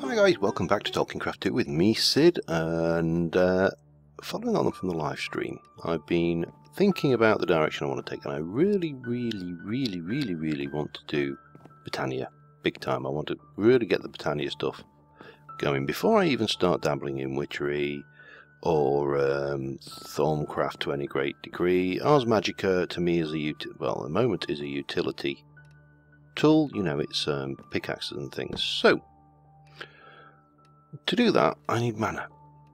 Hi guys, welcome back to Tolkien Craft 2 with me, Sid, and following on from the live stream, I've been thinking about the direction I want to take, and I really want to do Botania, big time. I want to really get the Botania stuff going before I even start dabbling in witchery or Thorncraft to any great degree. Ars Magica to me is at the moment is a utility tool, you know, it's pickaxes and things. So to do that, I need mana,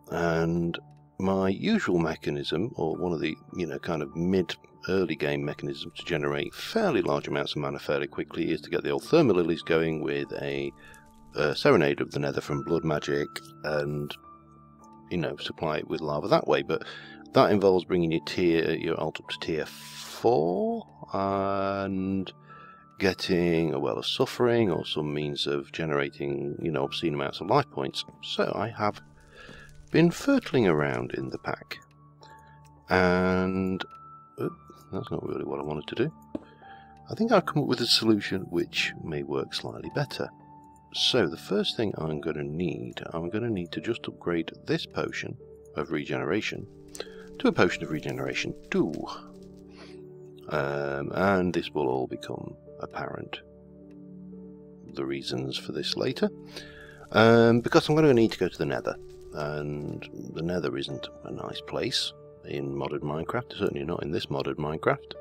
and my usual mechanism, or one of the, kind of early game mechanisms to generate fairly large amounts of mana fairly quickly, is to get the old Thermal Lilies going with a Serenade of the Nether from Blood Magic, and supply it with lava that way. But that involves bringing your alt up to tier 4 and getting a Well of Suffering or some means of generating, obscene amounts of life points. So I have been fertling around in the pack, and that's not really what I wanted to do. I think I've come up with a solution which may work slightly better. So the first thing I'm going to need to just upgrade this potion of regeneration to a potion of regeneration 2. And this will all become apparent, the reasons for this later, because I'm going to need to go to the Nether, and the Nether isn't a nice place in modern Minecraft, certainly not in this modern Minecraft.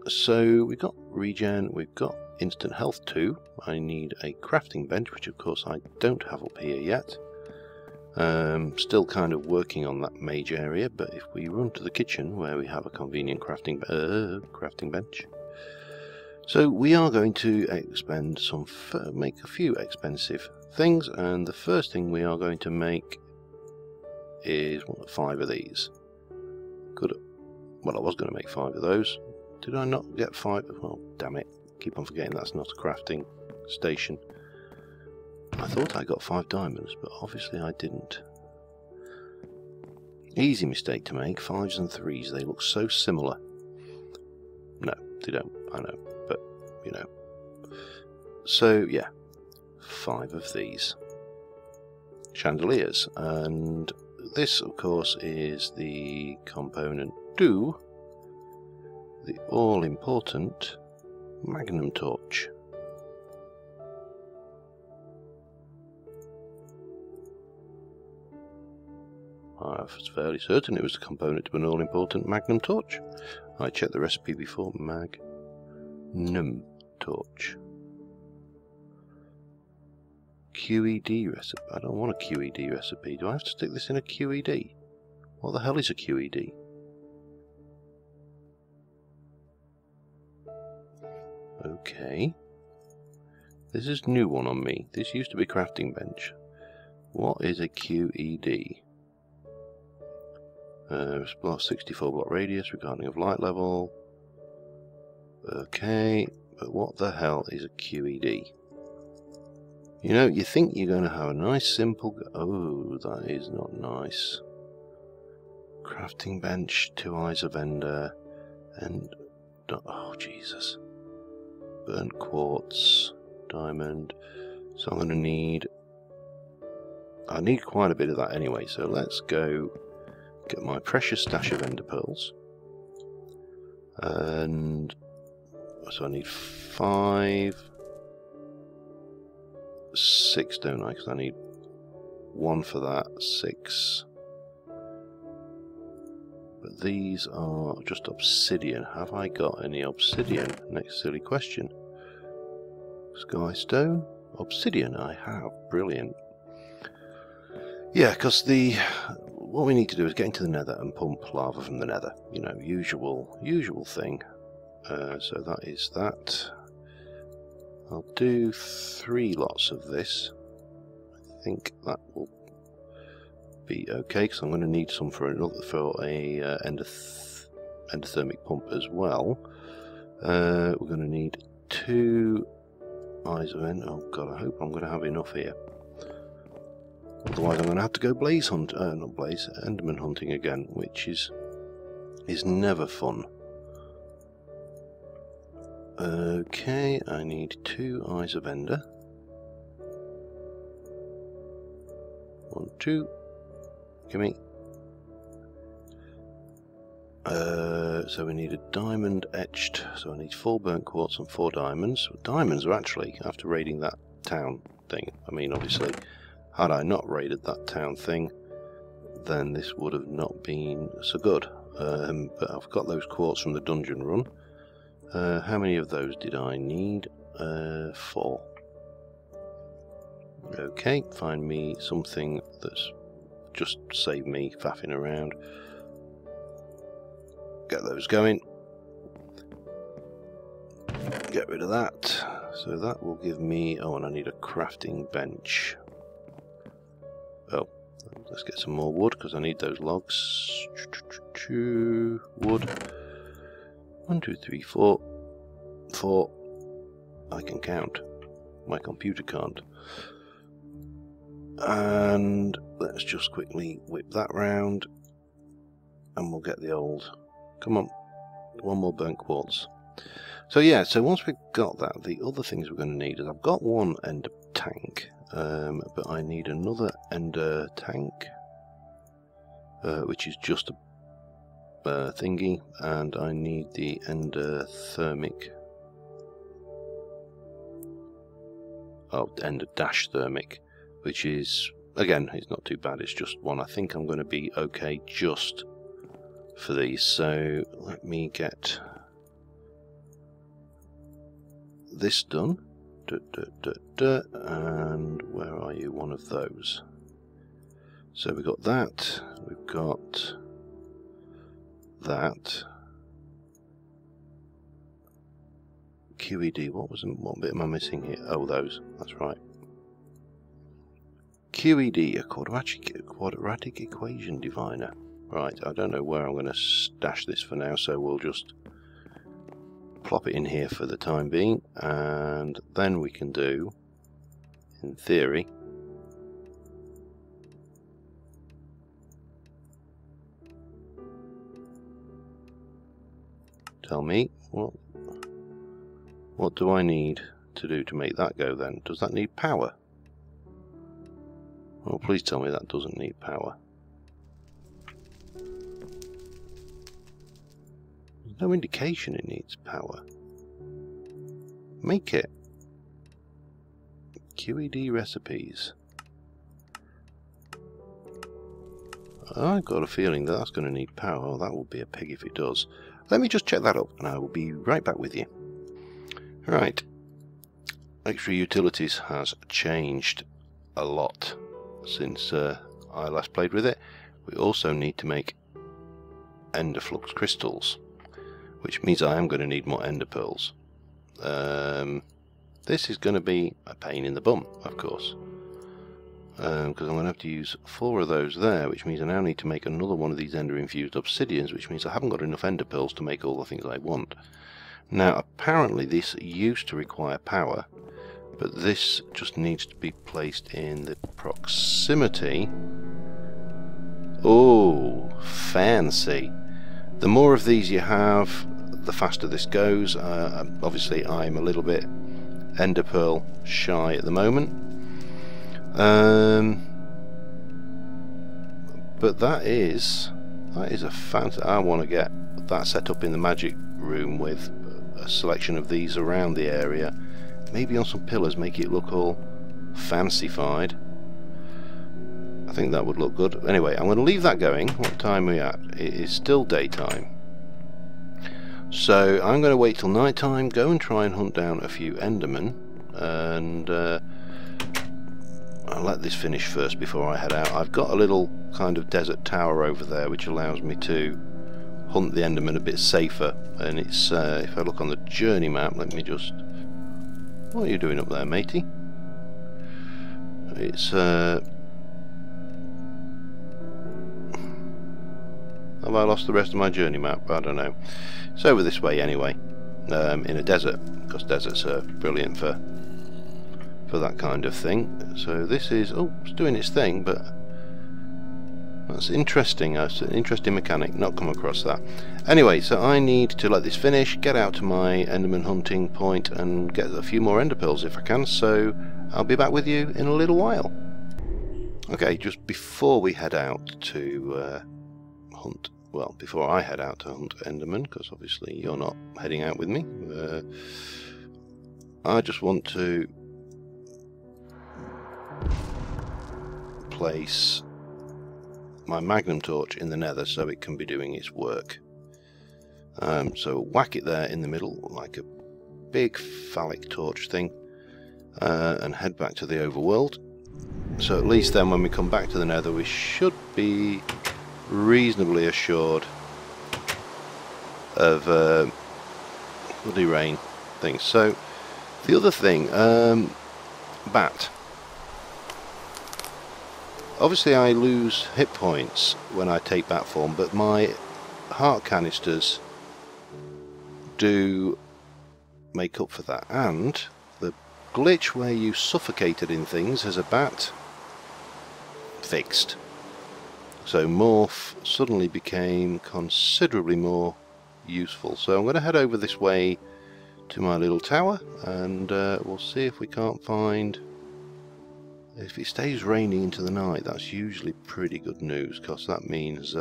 So we've got regen, we've got instant health 2. I need a crafting bench, which of course I don't have up here yet. Still kind of working on that mage area, but if we run to the kitchen where we have a convenient crafting bench, so we are going to make a few expensive things, and the first thing we are going to make is 5 of these. Well, I was going to make 5 of those. Did I not get 5? Well, damn it! Keep on forgetting that's not a crafting station. I thought I got 5 diamonds, but obviously I didn't. Easy mistake to make. 5s and 3s, they look so similar. No, they don't, I know, but, So, yeah, 5 of these chandeliers, and this, of course, is the component to the all-important magnum torch. I was fairly certain it was a component to an all-important magnum torch. I checked the recipe before. Magnum torch. QED recipe. I don't want a QED recipe. Do I have to stick this in a QED? What the hell is a QED? Okay. This is a new one on me. This used to be crafting bench. What is a QED? 64 block radius, regarding of light level. Okay, but what the hell is a QED? You think you're going to have a nice simple... Oh, that is not nice. Crafting bench, 2 eyes of ender, and... Oh, Jesus. Burnt quartz, diamond. So I'm going to need... I need quite a bit of that anyway, so let's go get my precious stash of ender pearls. And so I need 5... 6, don't I? Because I need 1 for that, 6. But these are just obsidian. Have I got any obsidian? Next silly question. Sky stone? Obsidian, I have. Brilliant. Yeah, because what we need to do is get into the Nether and pump lava from the Nether. Usual thing. So that is that. I'll do 3 lots of this. I think that will be okay, because I'm going to need some for a endothermic pump as well. We're going to need 2 eyes of end. Oh god, I hope I'm going to have enough here. Otherwise I'm going to have to go Enderman hunting again, which is never fun. Okay, I need 2 eyes of ender. 1, 2. Gimme. So we need a diamond etched. So I need 4 burnt quartz and 4 diamonds. Diamonds are actually, after raiding that town thing, I mean obviously, had I not raided that town thing, then this would have not been so good. But I've got those quartz from the dungeon run. How many of those did I need? 4. Okay, find me something that's just saved me faffing around. Get those going. Get rid of that. So that will give me... Oh, and I need a crafting bench. Oh, let's get some more wood because I need those logs. Wood. 1, 2, 3, 4. 4. I can count. My computer can't. And let's just quickly whip that round. And we'll get the old... Come on. 1 more burnt quartz. So yeah, so once we've got that, the other things we're going to need is I've got 1 ender tank. But I need another ender tank. Which is just a thingy. And I need the ender thermic. Oh, ender dash thermic. Which is, again, it's not too bad. It's just 1. I think I'm going to be okay just for these. So let me get this done. And where are you? 1 of those. So we've got that. We've got that. QED. What bit am I missing here? Oh, those. That's right. QED, a quadratic equation diviner. Right, I don't know where I'm going to stash this for now, so we'll just plop it in here for the time being, and then we can do, in theory, tell me, what do I need to do to make that go then? Does that need power? Well, please tell me that doesn't need power. There's no indication it needs power. Make it. QED recipes. I've got a feeling that that's going to need power. Oh, that will be a pig if it does. Let me just check that up and I will be right back with you. Right. Extra Utilities has changed a lot since I last played with it. We also need to make ender flux crystals, which means I am going to need more ender pearls. This is going to be a pain in the bum, of course, because I'm going to have to use 4 of those there, which means I now need to make another one of these ender infused obsidians, which means I haven't got enough ender pearls to make all the things I want. Now apparently this used to require power, but this just needs to be placed in the proximity. Oh, fancy. The more of these you have, the faster this goes. Obviously I'm a little bit ender pearl shy at the moment. But that is a fancy. I want to get that set up in the magic room with a selection of these around the area. Maybe on some pillars, make it look all fancified. I think that would look good. Anyway, I'm going to leave that going. What time are we at? It is still daytime. So I'm going to wait till night time, go and try and hunt down a few endermen, and I'll let this finish first before I head out. I've got a little kind of desert tower over there which allows me to hunt the endermen a bit safer, and it's if I look on the journey map, let me just... What are you doing up there, matey? It's have I lost the rest of my journey map? I don't know. It's over this way anyway, in a desert, because deserts are brilliant for that kind of thing. So this is, oh, it's doing its thing, but that's interesting. That's an interesting mechanic, not come across that. Anyway, so I need to let this finish, get out to my enderman hunting point and get a few more ender pearls if I can, so I'll be back with you in a little while. Okay, just before we head out to hunt, well, before I head out to hunt Enderman, because obviously you're not heading out with me, I just want to place my magnum torch in the nether so it can be doing its work. So whack it there in the middle like a big phallic torch thing, and head back to the overworld. So at least then when we come back to the nether we should be reasonably assured of bloody rain things. So the other thing, bat. Obviously I lose hit points when I take bat form, but my heart canisters do make up for that, and the glitch where you suffocated in things as a bat fixed. So morph suddenly became considerably more useful. So I'm going to head over this way to my little tower, and we'll see if we can't find... If it stays raining into the night, that's usually pretty good news, because that means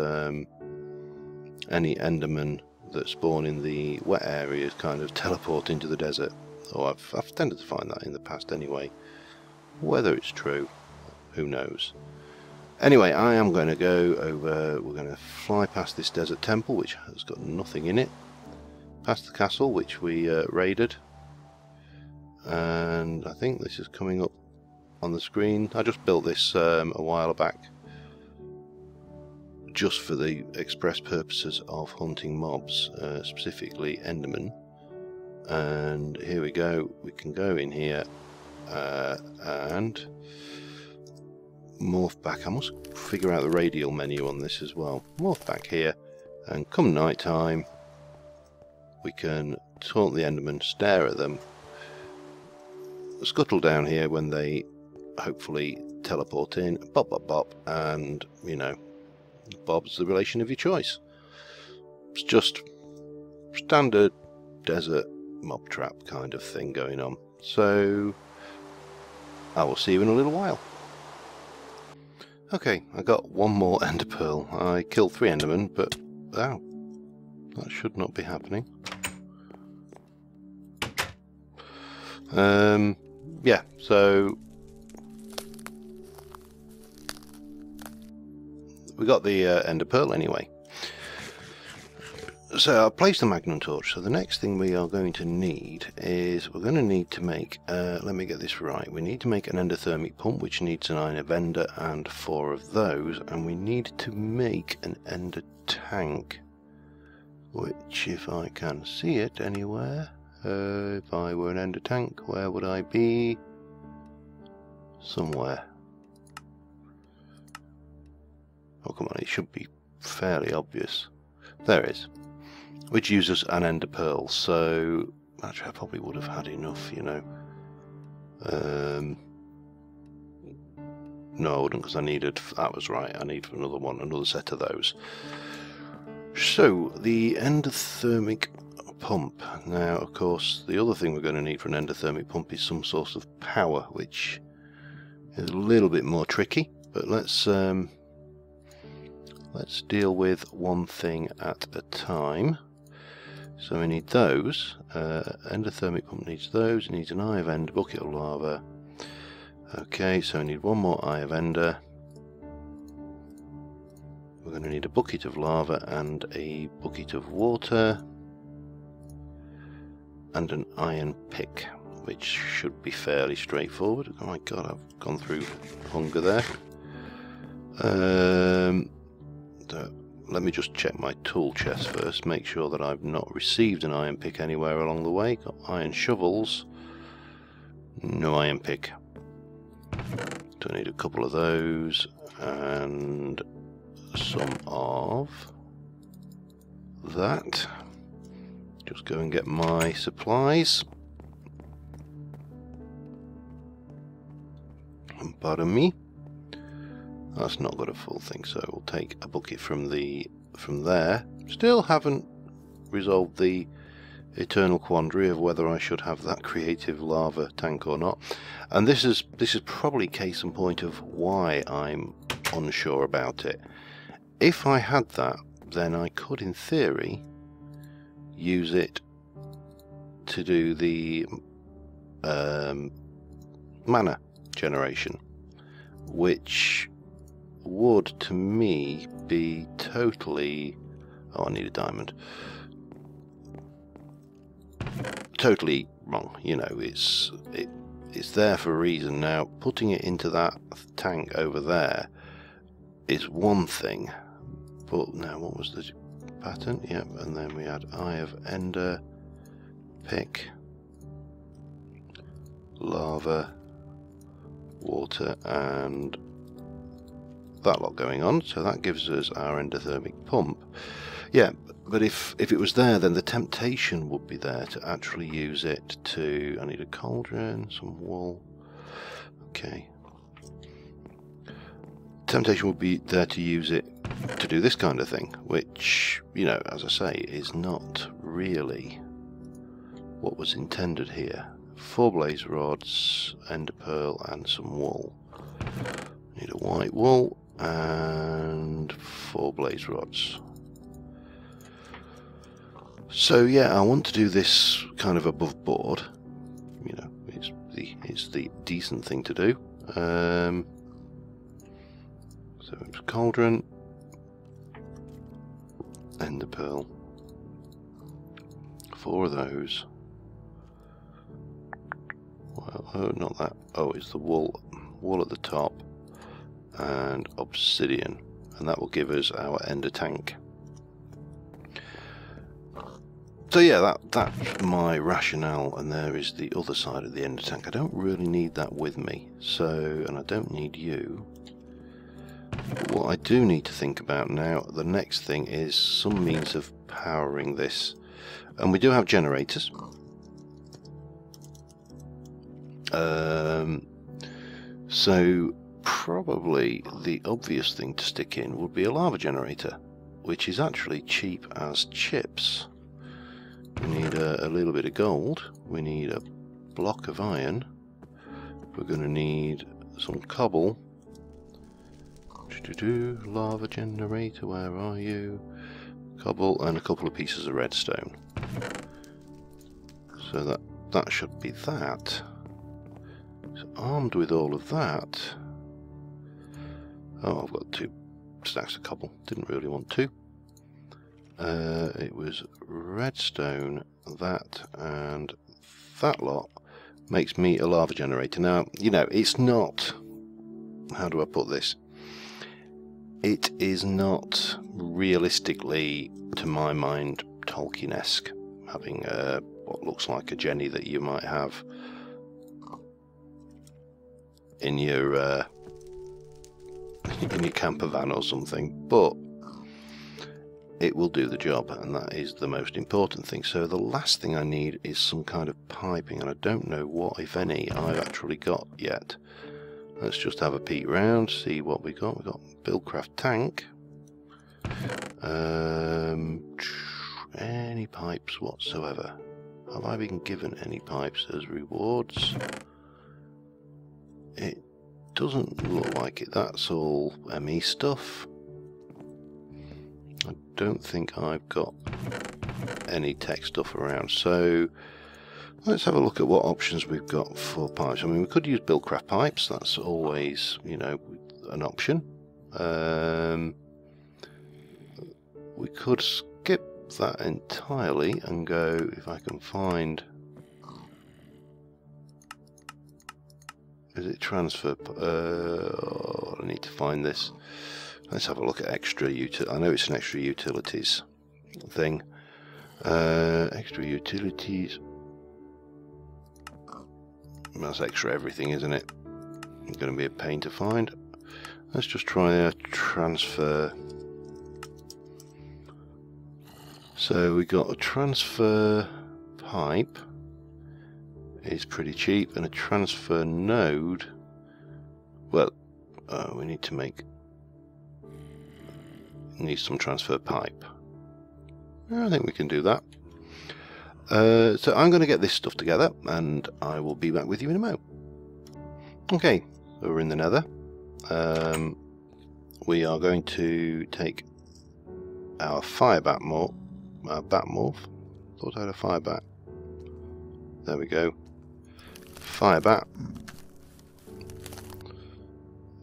any Endermen that spawn in the wet areas kind of teleport into the desert. Or I've tended to find that in the past anyway. Whether it's true, who knows. Anyway, I am going to go over, we're going to fly past this desert temple, which has got nothing in it, past the castle, which we raided, and I think this is coming up on the screen. I just built this a while back, just for the express purposes of hunting mobs, specifically Endermen. And here we go, we can go in here and morph back. I must figure out the radial menu on this as well. Morph back here, and come night time we can taunt the Endermen, stare at them, scuttle down here when they hopefully teleport in, bop bop bop, and you know, Bob's the relation of your choice. It's just standard desert mob trap kind of thing going on. So I will see you in a little while. Okay, I got one more ender pearl. I killed 3 endermen, but wow, that should not be happening. Yeah, so we got the ender pearl anyway. So I placed the magnum torch. So the next thing we are going to need is we're going to need to make, let me get this right, we need to make an endothermic pump, which needs an iron of ender and 4 of those, and we need to make an ender tank, which, if I can see it anywhere, if I were an ender tank, where would I be? Somewhere. Oh come on, it should be fairly obvious. There it is. Which uses an ender pearl, so actually I probably would have had enough, you know. No, I wouldn't, because I needed, that was right, I need another one, another set of those. So the endothermic pump. Now of course the other thing we're going to need for an endothermic pump is some source of power, which is a little bit more tricky, but let's deal with one thing at a time. So we need those. Endothermic pump needs those. It needs an eye of ender, bucket of lava. Okay, so we need one more eye of ender. We're going to need a bucket of lava and a bucket of water and an iron pick, which should be fairly straightforward. Oh my god, I've gone through hunger there. Let me just check my tool chest first, make sure that I've not received an iron pick anywhere along the way. Got iron shovels, no iron pick. So I need a couple of those and some of that. Just go and get my supplies. Pardon me. That's not got a full thing, so we'll take a bucket from there. Still haven't resolved the eternal quandary of whether I should have that creative lava tank or not. And this is probably case in point of why I'm unsure about it. If I had that, then I could, in theory, use it to do the mana generation, which would, to me, be totally... Oh, I need a diamond. Totally wrong. You know, it's there for a reason. Now, putting it into that tank over there is one thing, but now what was the pattern? Yep, and then we had Eye of Ender, Pick, Lava, Water, and that lot going on. So that gives us our endothermic pump. Yeah, but if it was there, then the temptation would be there to actually use it to... I need a cauldron, some wool. Okay. Temptation would be there to use it to do this kind of thing, which, you know, as I say, is not really what was intended here. 4 blaze rods, ender pearl, and some wool. Need a white wool and 4 blaze rods. So yeah, I want to do this kind of above board. You know, it's the decent thing to do. So it's cauldron, ender pearl, 4 of those. Well, oh, not that. Oh, it's the wool at the top, and obsidian, and that will give us our ender tank. So yeah, that's my rationale, and there is the other side of the ender tank. I don't really need that with me, so, and I don't need you. But what I do need to think about now, the next thing is some means of powering this. And we do have generators. So probably the obvious thing to stick in would be a lava generator, which is actually cheap as chips. We need a little bit of gold, we need a block of iron, we're going to need some cobble. Lava generator, where are you? Cobble, and a couple of pieces of redstone. So that should be that. So armed with all of that... Oh, I've got 2 stacks of cobble, didn't really want 2. It was redstone, that, and that lot makes me a lava generator. Now, you know, it's not... How do I put this? It is not realistically, to my mind, Tolkien-esque, having what looks like a Jenny that you might have in your camper van or something, but it will do the job, and that is the most important thing. So the last thing I need is some kind of piping, and I don't know what, if any, I've actually got yet. Let's just have a peek round, see what we got. We've got Buildcraft tank. Any pipes whatsoever? Have I been given any pipes as rewards? It doesn't look like it. That's all ME stuff. I don't think I've got any tech stuff around, so let's have a look at what options we've got for pipes. I mean, we could use Buildcraft pipes, that's always, you know, an option. We could skip that entirely and go, if I can find... Is it transfer? I need to find this. Let's have a look at extra util. I know it's an extra utilities thing. Extra utilities. That's extra everything, isn't it? It's going to be a pain to find. Let's just try a transfer. So we got a transfer pipe. Is pretty cheap, and a transfer node. Well, we need to make. Need some transfer pipe. I think we can do that. So I'm going to get this stuff together, and I will be back with you in a mo. Okay, so we're in the nether. We are going to take our fire bat morph. Thought I had a fire bat. There we go. Fire bat.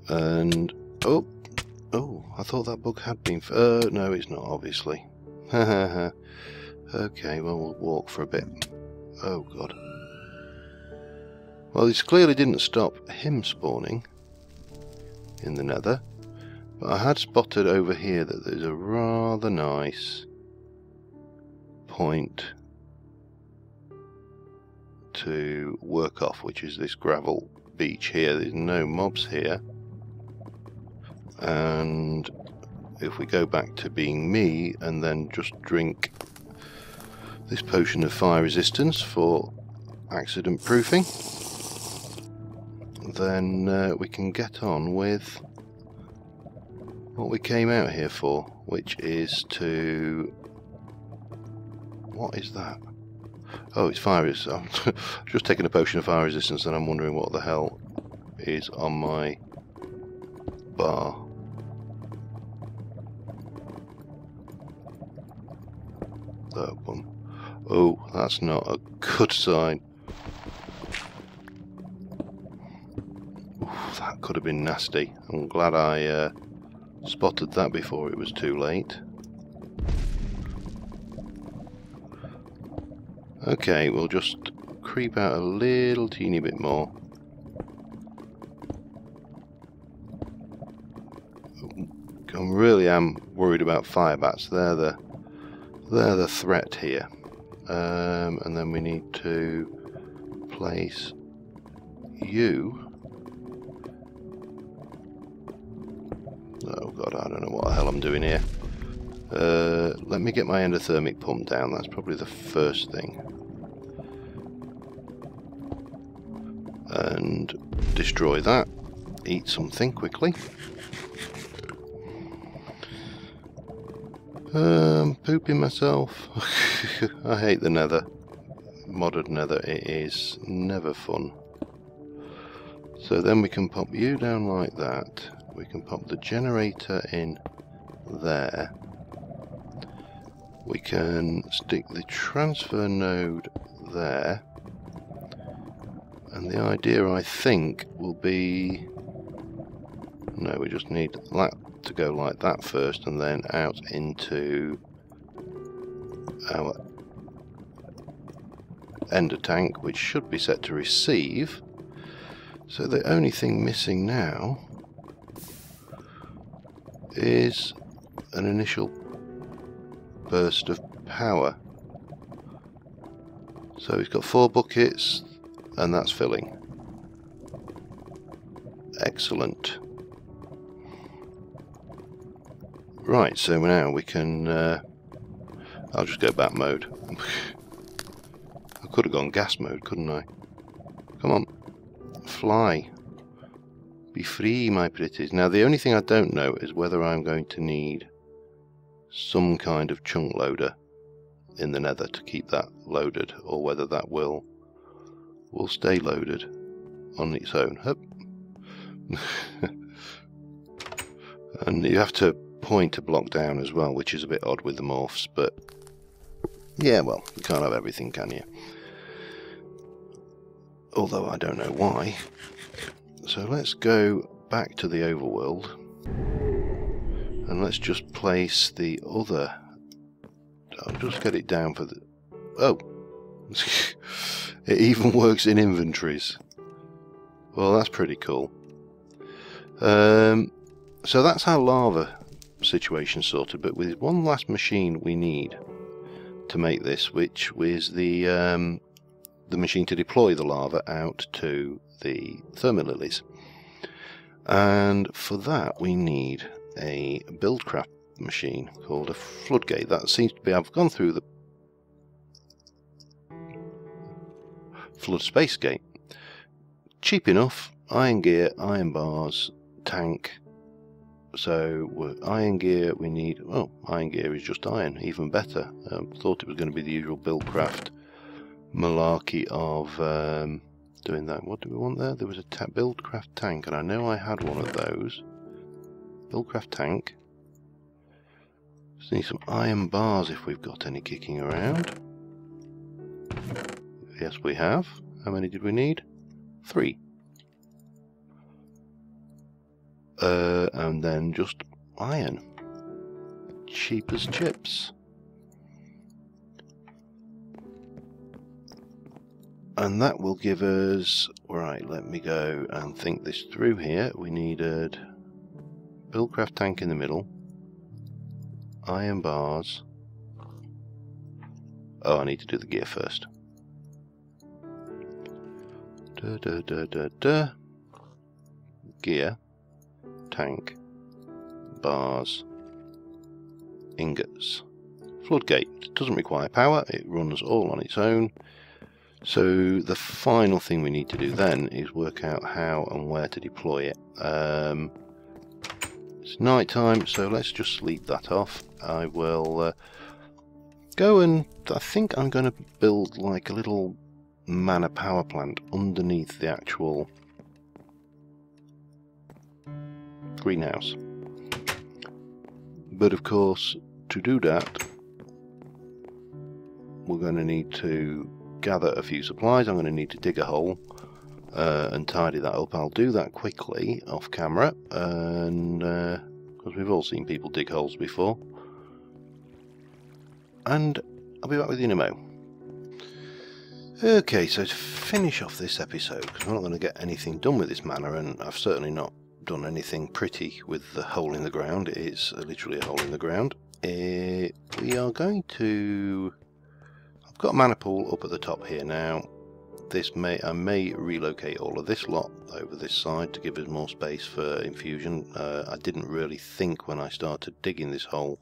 And oh, I thought that bug had been. No, it's not, obviously. Okay, well, we'll walk for a bit. Oh god. Well, this clearly didn't stop him spawning in the nether, but I had spotted over here that there's a rather nice point to work off, which is this gravel beach here. There's no mobs here, and if we go back to being me and then just drink this potion of fire resistance for accident proofing, then we can get on with what we came out here for, which is to... What is that? Oh, it's fire resistance. I'm just taking a potion of fire resistance and I'm wondering what the hell is on my bar. Oh, that's not a good sign. Oof, that could have been nasty. I'm glad I spotted that before it was too late. Okay, we'll just creep out a little teeny bit more. I really am worried about fire bats. They're the threat here. And then we need to place you. Oh god, I don't know what the hell I'm doing here. Let me get my endothermic pump down. That's probably the first thing. And destroy that. Eat something quickly. Pooping myself. I hate the nether. Modded nether, it is never fun. So then we can pop you down like that. We can pop the generator in there. We can stick the transfer node there. And the idea, I think, will be... No, we just need that to go like that first, and then out into our ender tank, which should be set to receive. So the only thing missing now is an initial burst of power. So we've got 4 buckets, and that's filling. Excellent. Right, so now we can... I'll just go back mode. I could have gone gas mode, couldn't I? Come on. Fly. Be free, my pretties. Now, the only thing I don't know is whether I'm going to need some kind of chunk loader in the nether to keep that loaded, or whether that will stay loaded on its own. Hup. And you have to point to block down as well, which is a bit odd with the morphs, but yeah, well, you can't have everything, can you? Although I don't know why. So let's go back to the overworld and let's just place the other... I'll just get it down for the... Oh! It even works in inventories. Well, that's pretty cool. So that's our lava situation sorted, but with one last machine we need to make this, which is the machine to deploy the lava out to the thermalilies. And for that we need a buildcraft machine called a floodgate. That seems to be... I've gone through the flood space gate. Cheap enough. Iron gear, iron bars, tank. So iron gear we need... Oh, iron gear is just iron, even better. Thought it was going to be the usual buildcraft malarkey of doing that. What do we want there? There was a buildcraft tank, and I know I had one of those. Buildcraft tank. Just need some iron bars if we've got any kicking around. Yes, we have. How many did we need? 3. And then just iron. Cheap as chips. And that will give us... Right, let me go and think this through here. We needed buildcraft tank in the middle. Iron bars. Oh, I need to do the gear first. Gear. Tank. Bars. Ingots. Floodgate. It doesn't require power. It runs all on its own. So the final thing we need to do then is work out how and where to deploy it. It's night time, so let's just sleep that off. I will go and I think I'm going to build like a little mana power plant underneath the actual greenhouse. But of course, to do that, we're going to need to gather a few supplies. I'm going to need to dig a hole and tidy that up. I'll do that quickly off camera, and because we've all seen people dig holes before. And I'll be back with you in a mo. Okay, so to finish off this episode, because we're not going to get anything done with this mana, and I've certainly not done anything pretty with the hole in the ground. It is literally a hole in the ground. We are going to... I've got a mana pool up at the top here now. I may relocate all of this lot over this side to give us more space for infusion. I didn't really think when I started digging this hole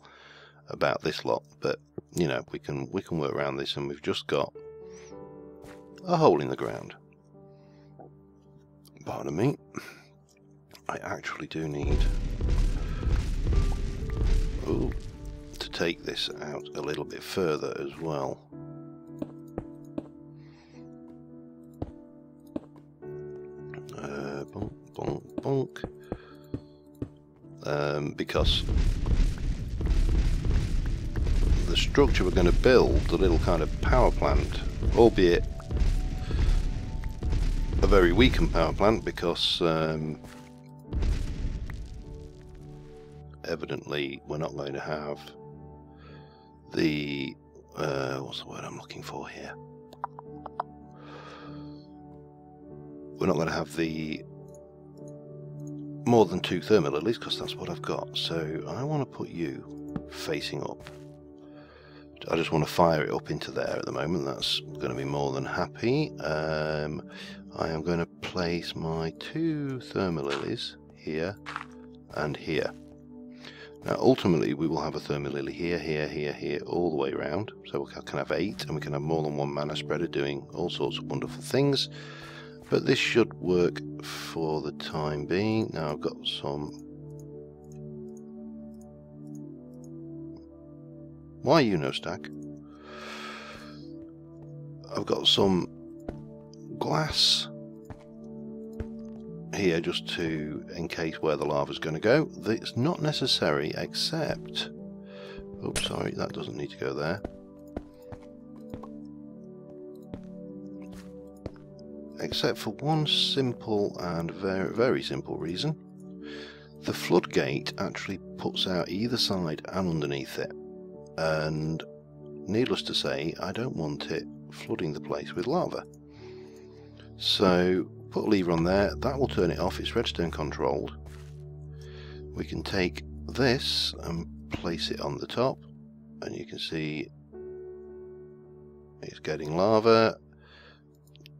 about this lot, but you know, we can work around this, and we've just got a hole in the ground. Pardon me. I actually do need to take this out a little bit further as well. Bonk. Because the structure we're going to build, the little kind of power plant, albeit a very weakened power plant, because evidently we're not going to have the what's the word I'm looking for here? We're not going to have the more than 2 thermal, at least, because that's what I've got. So I want to put you facing up. I just want to fire it up into there at the moment. That's going to be more than happy. I am going to place my 2 thermal lilies here and here. Now ultimately we will have a thermal lily here, here, here, here, all the way around. So we can have 8, and we can have more than 1 mana spreader doing all sorts of wonderful things. But this should work for the time being. Now I've got some... Why you no stack? I've got some glass here just to encase where the lava's going to go. It's not necessary, except... Oops, sorry, that doesn't need to go there. Except for one simple and very, very simple reason. The floodgate actually puts out either side and underneath it. And needless to say, I don't want it flooding the place with lava. So put a lever on there, that will turn it off. It's redstone controlled. We can take this and place it on the top, and you can see it's getting lava.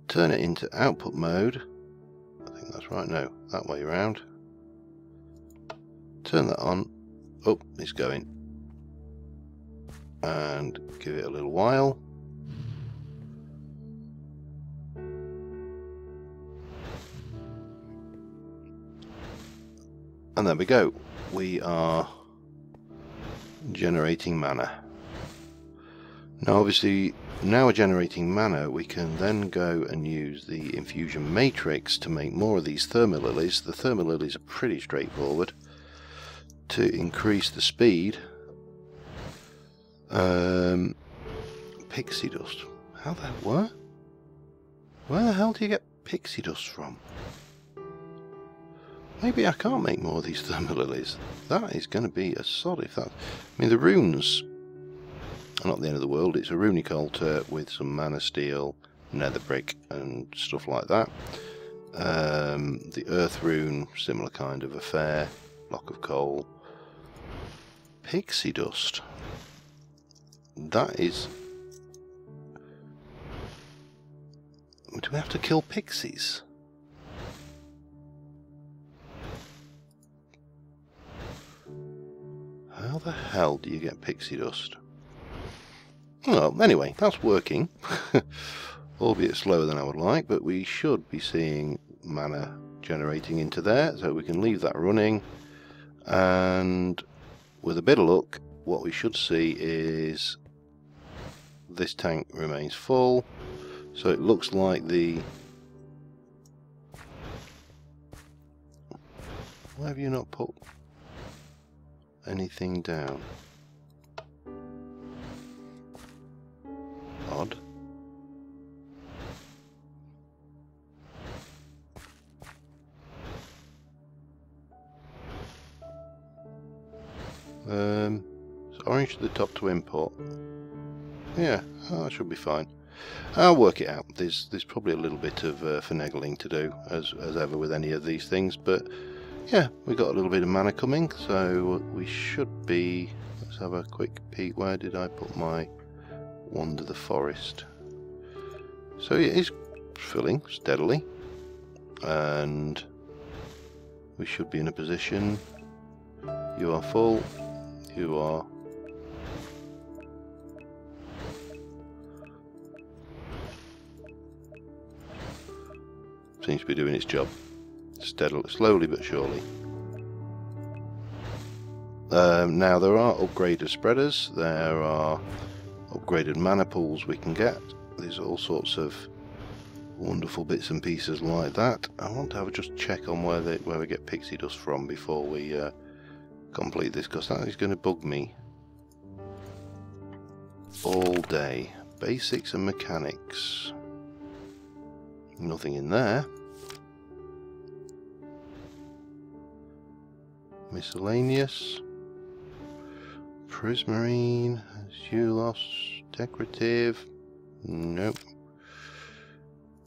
Turn it into output mode. I think that's right. No, that way around. Turn that on. Oh, it's going. And give it a little while. And there we go. We are generating mana. Now obviously, now we're generating mana, we can then go and use the infusion matrix to make more of these thermalilies. The thermalilies are pretty straightforward. To increase the speed, pixie dust. How the what? Where the hell do you get pixie dust from? Maybe I can't make more of these thermalilies. That is going to be a solid. I mean, the runes are not the end of the world. It's a runic altar with some mana steel, nether brick, and stuff like that. The earth rune, similar kind of affair. Block of coal. Pixie dust. That is. Do we have to kill pixies? How the hell do you get pixie dust? Well, anyway, that's working. Albeit slower than I would like, but we should be seeing mana generating into there, so we can leave that running. And with a bit of luck, what we should see is this tank remains full. So it looks like the... Why have you not put anything down? Odd. It's orange to the top to import. Yeah, that should be fine. I'll work it out. There's probably a little bit of finagling to do, as ever with any of these things, but yeah, we got a little bit of mana coming, so we should be... Let's have a quick peek. Where did I put my Wander the Forest? So it is filling steadily, and we should be in a position. You are full. You are... Seems to be doing its job. Steadily, slowly but surely. Now there are upgraded spreaders, there are upgraded mana pools we can get. There's all sorts of wonderful bits and pieces like that. I want to have a just check on where we get pixie dust from before we complete this, because that is going to bug me all day. Basics and mechanics. Nothing in there. Miscellaneous. Prismarine. Azulos. Decorative. Nope.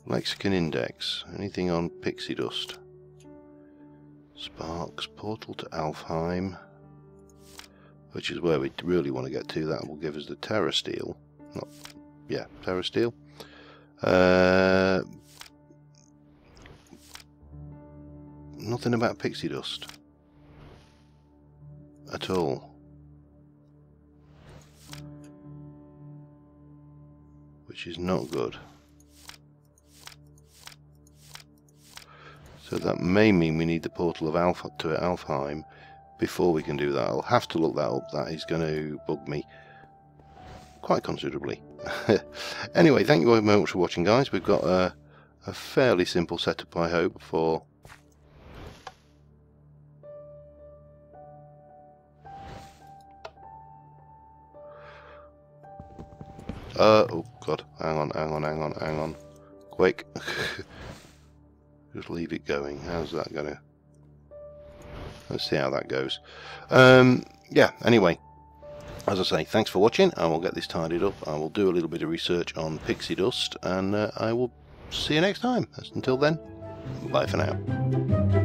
Lexicon Index. Anything on pixie dust? Sparks. Portal to Alfheim. Which is where we really want to get to. That will give us the Terra Steel. Terra Steel. Nothing about pixie dust at all, which is not good. So that may mean we need the portal of Alpha to Alfheim before we can do that. I'll have to look that up. That is going to bug me quite considerably. Anyway, thank you very much for watching, guys. We've got a fairly simple setup, I hope, for oh god, hang on. Quick. Just leave it going. How's that gonna... Let's see how that goes. Yeah, anyway. As I say, thanks for watching. I will get this tidied up. I will do a little bit of research on pixie dust, and I will see you next time. Until then, bye for now.